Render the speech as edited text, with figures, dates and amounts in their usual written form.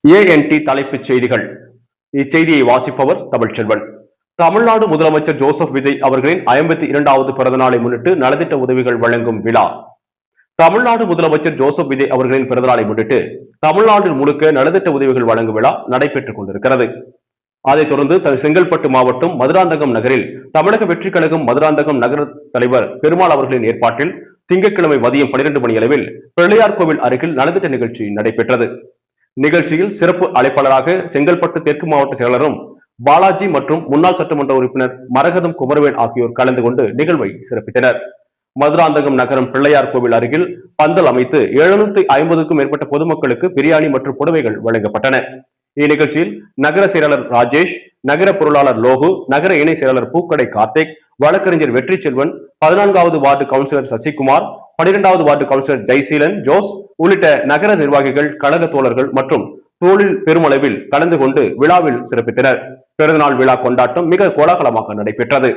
AND தலைப்புச் செய்திகள். இச்செய்தியை வாசிப்பவர் தமிழ்ச்செல்வன். தமிழ்நாடு முதலமைச்சர் ஜோசப் விஜய் அவர்களின் 52வது பிறந்த நாளை முன்னிட்டு நலத்திட்ட உதவிகள் வழங்கும் விழா. தமிழ்நாடு முதலமைச்சர் ஜோசப் விஜய் அவர்களின் பிறந்தநாளை முன்னிட்டு தமிழ்நாடு முழுக்க நலத்திட்ட உதவிகள் வழங்கும் விழா நடைபெற்றுக் கொண்டிருக்கிறது. அதைத் தொடர்ந்து செங்கல்பட்டு மாவட்டம் மதுராந்தகம் நகரில் தமிழக வெற்றிக் கழகம் மதுராந்தகம் நகர தலைவர் பெருமாள் அவர்களின் ஏற்பாட்டில் திங்கட்கிழமை மதியம் 12 மணி அளவில் பிள்ளையார் கோவில் அருகில் நலத்திட்ட நிகழ்ச்சி நடைபெற்றது. நிகழ்ச்சியில் சிறப்பு அழைப்பாளராக செங்கல்பட்டு தெற்கு மாவட்ட செயலரும் பாலாஜி மற்றும் முன்னாள் சட்டமன்ற உறுப்பினர் மரகதம் குமரவேல் ஆகியோர் கலந்து கொண்டு நிகழ்வை சிறப்பித்தனர். மதுராந்தகம் நகரம் பிள்ளையார் கோவில் அருகில் பந்தல் அமைத்து 750க்கும் மேற்பட்ட பொதுமக்களுக்கு பிரியாணி மற்றும் புடவைகள் வழங்கப்பட்டன. இந்நிகழ்ச்சியில் நகர செயலாளர் ராஜேஷ், நகர பொருளாளர் லோகு, நகர இணை செயலாளர் பூக்கடை கார்த்திக், வழக்கறிஞர் வெற்றி செல்வன், 14வது வார்டு கவுன்சிலர் சசிகுமார், 12வது வார்டு கவுன்சிலர் ஜெய்சீலன் ஜோஸ் உள்ளிட்ட நகர நிர்வாகிகள், கழக தோழர்கள் மற்றும் தொழில் பெருமளவில் கலந்து கொண்டு விழாவில் சிறப்பித்தனர். பிறந்தநாள் விழா கொண்டாட்டம் மிக கோலாகலமாக நடைபெற்றது.